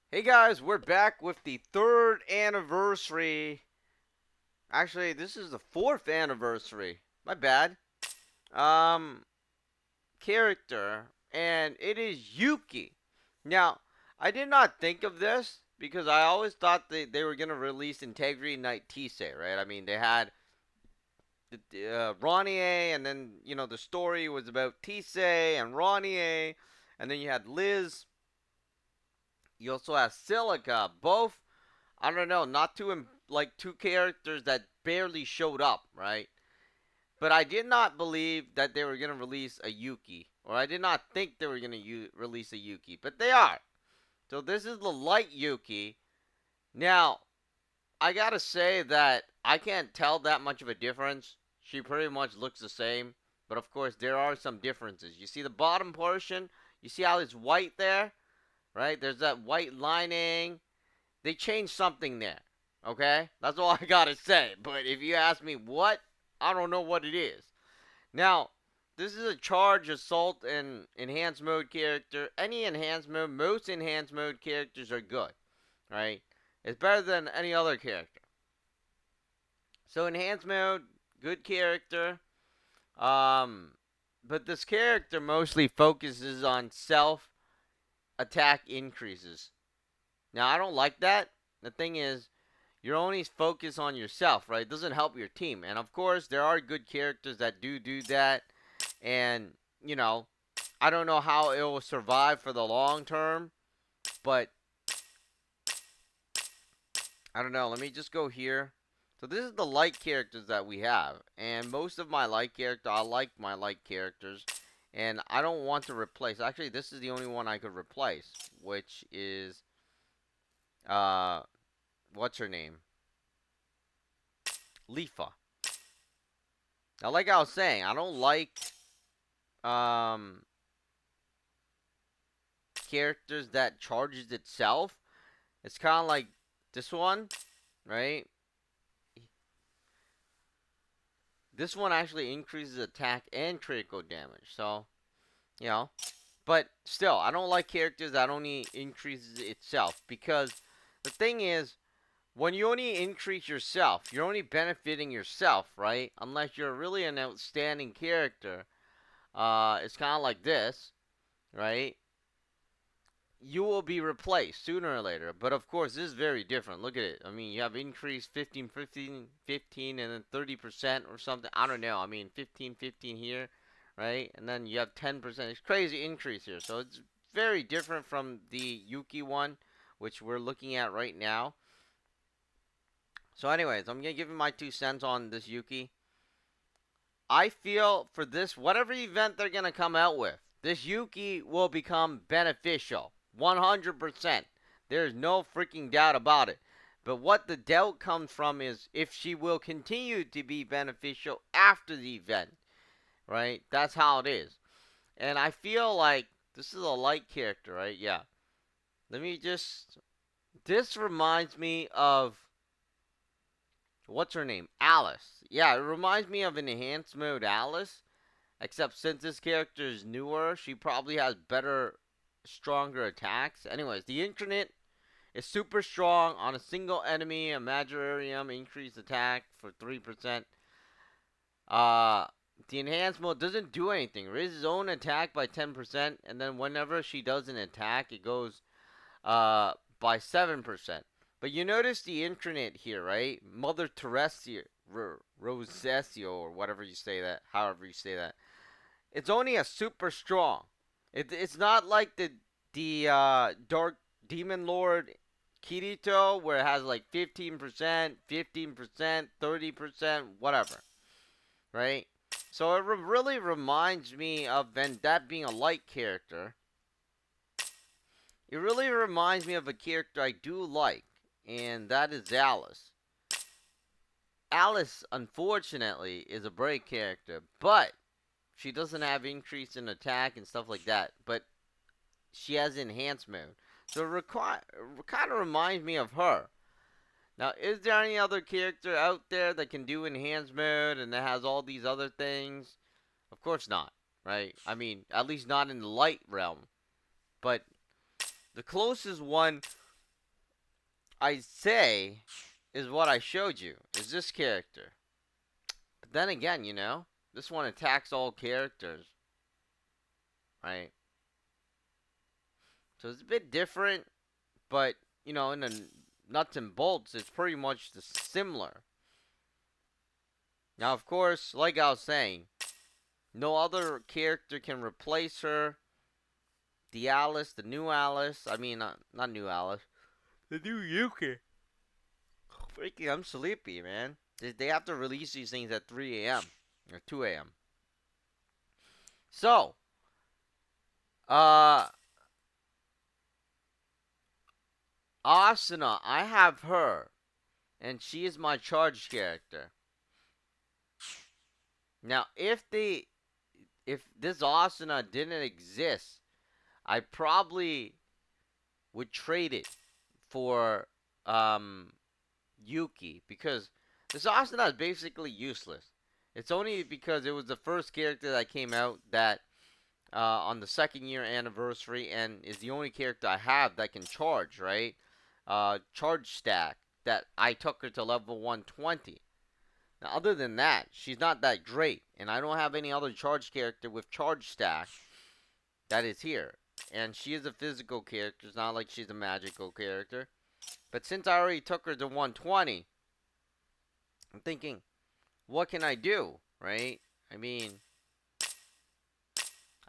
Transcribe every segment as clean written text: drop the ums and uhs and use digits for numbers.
Hey guys, we're back with the third anniversary. Actually, this is the fourth anniversary. My bad. Um, Character, and it is Yuuki. Now, I did not think of this because I always thought they were gonna release Integrity Knight Tisei, right? I mean, they had Ronnie, and then the story was about Tisei and Ronnie, and then you had Liz. You also have Silica. Both, I don't know, not two like two characters that barely showed up, right? But I did not believe that they were gonna release a Yuuki, or I did not think they were gonna release a Yuuki, but they are. So this is the light Yuuki. Now I gotta say that I can't tell that much of a difference. She pretty much looks the same, but of course there are some differences. You see the bottom portion. You see how it's white there, right? There's that white lining. They changed something there. Okay? That's all I gotta say. But if you ask me what, I don't know what it is. Now, this is a charge, assault, and enhanced mode character. Any enhanced mode, most enhanced mode characters are good. Right? It's better than any other character. So enhanced mode, good character. Um but this character mostly focuses on self attack increases. Now I don't like that. The thing is, you're only focused on yourself, right? It doesn't help your team. And of course, there are good characters that do that. And, you know, I don't know how it will survive for the long term, but I don't know. Let me just go here. So this is the light characters that we have. And most of my light character, I like my light characters. And I don't want to replace. Actually, this is the only one I could replace, which is uh what's her name? Lifa. Now, like I was saying, I don't like um characters that charges itself. It's kind of like this one, right? This one actually increases attack and critical damage. So, you know, but still, I don't like characters that only increases itself, because the thing is, when you only increase yourself, you're only benefiting yourself, right? Unless you're really an outstanding character. It's kind of like this, right? You will be replaced sooner or later. But of course, this is very different. Look at it. I mean, you have increased 15, 15, 15, and then 30% or something. I don't know. I mean, 15, 15 here, right? And then you have 10%. It's crazy increase here. So it's very different from the Yuuki one, which we're looking at right now. So anyways, I'm going to give you my 2 cents on this Yuuki. I feel for this, whatever event they're going to come out with, this Yuuki will become beneficial. 100%. There's no freaking doubt about it. But what the doubt comes from is if she will continue to be beneficial after the event, right? That's how it is. And I feel like this is a light character, right? Yeah. Let me just. This reminds me of. What's her name? Alice. Yeah, it reminds me of an enhanced mode Alice. Except since this character is newer, she probably has better, stronger attacks. Anyways, the incarnate is super strong on a single enemy. Imaginarium increased attack for 3%. Uh, the enhanced mode doesn't do anything. Raises own attack by 10%, and then whenever she does an attack, it goes by 7%. But you notice the incarnate here, right? Mother Teresa, Rosesio, or whatever you say that, however you say that. It's only a super strong. It's not like the Dark Demon Lord Kirito, where it has like 15%, 15%, 30%, whatever, right? So it really reminds me of, and that being a light character, it really reminds me of a character I do like, and that is Alice. Alice, unfortunately, is a break character, but she doesn't have increase in attack and stuff like that. But she has enhanced mode. So it kind of reminds me of her. Now, is there any other character out there that can do enhanced mode and that has all these other things? Of course not, right? I mean, at least not in the light realm. But the closest one I say is what I showed you. Is this character. But then again, this one attacks all characters, right? So it's a bit different, but, in the nuts and bolts, it's pretty much similar. Now, of course, like I was saying, no other character can replace her. The Alice, the new Alice, I mean, not new Alice, the new Yuuki. Freaking, I'm sleepy, man. They have to release these things at 3 a.m. or 2 a.m. So, uh, Asuna, I have her, and she is my charged character. Now, if this Asuna didn't exist, I probably would trade it for Yuuki, because this Asuna is basically useless. It's only because it was the first character that came out that on the second year anniversary, and is the only character I have that can charge, right? Charge stack that I took her to level 120. Now, other than that, she's not that great, and I don't have any other charge character with charge stack that is here. And she is a physical character. It's not like she's a magical character. But since I already took her to 120, I'm thinking, what can I do, right? I mean,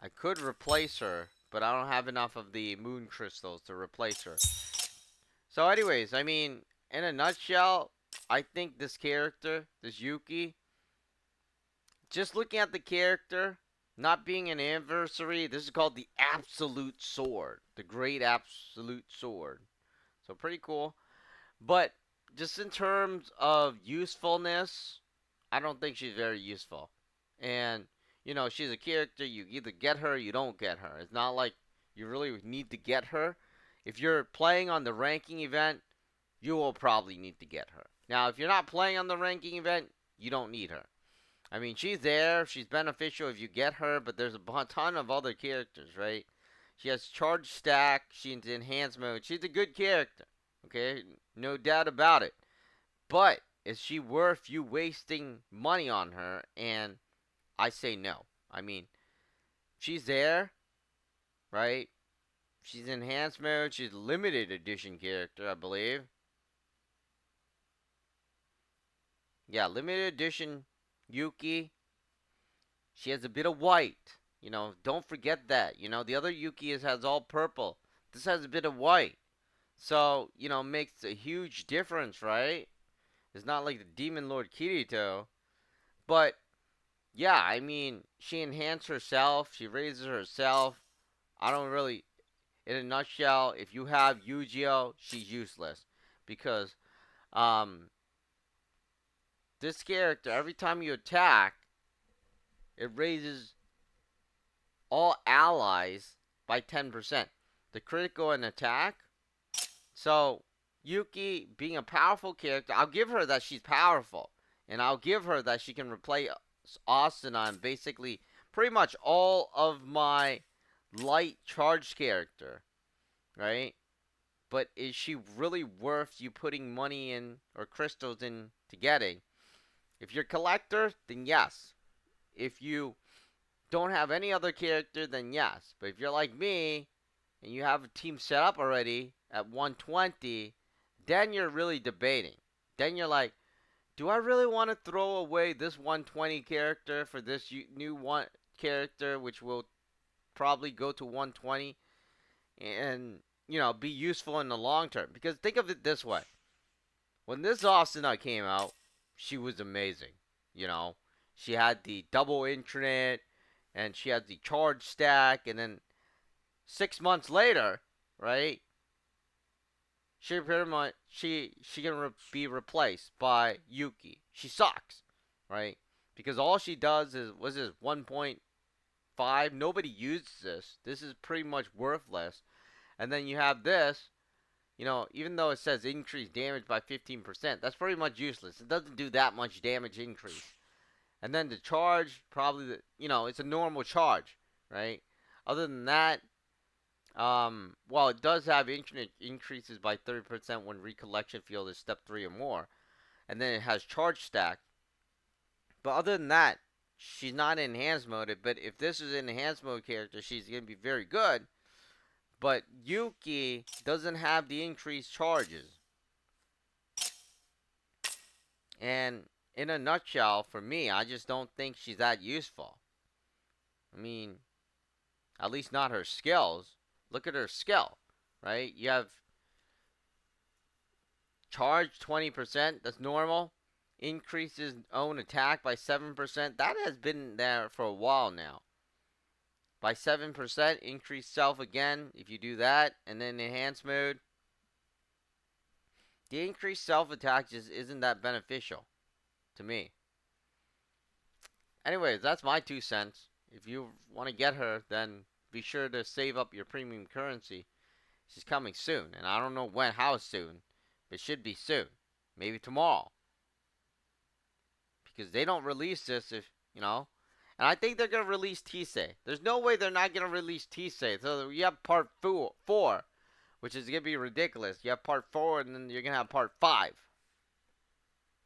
I could replace her, but I don't have enough of the moon crystals to replace her. So anyways, I mean, in a nutshell, I think this character, this Yuuki, just looking at the character, not being an anniversary, this is called the Absolute Sword. The Great Absolute Sword. So pretty cool. But just in terms of usefulness, I don't think she's very useful. And, she's a character, you either get her or you don't get her. It's not like you really need to get her. If you're playing on the ranking event, you will probably need to get her. Now, if you're not playing on the ranking event, you don't need her. I mean, she's there, she's beneficial if you get her, but there's a ton of other characters, right? She has charge stack, she's enhanced mode. She's a good character, okay? No doubt about it. But is she worth you wasting money on her? And I say no. I mean, she's there, right? She's enhanced mode. She's a limited edition character, I believe. Yeah, limited edition Yuuki. She has a bit of white. Don't forget that. The other Yuuki has all purple. This has a bit of white. So, makes a huge difference, right? It's not like the Demon Lord Kirito. But, yeah, I mean, she enhanced herself. She raises herself. I don't really... In a nutshell, if you have Yu-Gi-Oh, she's useless. Because, this character, every time you attack, it raises all allies by 10%. The critical and attack. So, Yuuki, being a powerful character, I'll give her that she's powerful. And I'll give her that she can replace Asuna and basically pretty much all of my light charged character. Right? But is she really worth you putting money in or crystals in to getting? If you're a collector, then yes. If you don't have any other character, then yes. But if you're like me and you have a team set up already at 120, then you're really debating. Then you're like, do I really want to throw away this 120 character for this new one character, which will probably go to 120 and, be useful in the long term? Because think of it this way. When this Asuna came out, she was amazing. She had the double internet, and she had the charge stack, and then 6 months later, right? She pretty much she can be replaced by Yuuki. She sucks, right? Because all she does is 1.5. Nobody uses this. This is pretty much worthless. And then you have this. Even though it says increase damage by 15%, that's pretty much useless. It doesn't do that much damage increase. And then the charge, probably, it's a normal charge, right? Other than that, Well, it does have infinite increases by 30% when recollection field is step 3 or more. And then it has charge stack. But other than that, she's not in enhanced mode. But if this is an enhanced mode character, she's going to be very good. But Yuuki doesn't have the increased charges. And in a nutshell, for me, I just don't think she's that useful. I mean, at least not her skills. Look at her skill, right? You have charge 20%, that's normal. Increases own attack by 7%. That has been there for a while now. By 7%, increase self again if you do that. And then enhance mode. The increased self attack just isn't that beneficial to me. Anyways, that's my 2 cents. If you want to get her, then be sure to save up your premium currency. She's coming soon, and I don't know when, how soon, but it should be soon. Maybe tomorrow. Because they don't release this if, you know. And I think they're going to release Tisei. There's no way they're not going to release Tisei. So you have part 4, which is going to be ridiculous. You have part 4, and then you're going to have part 5.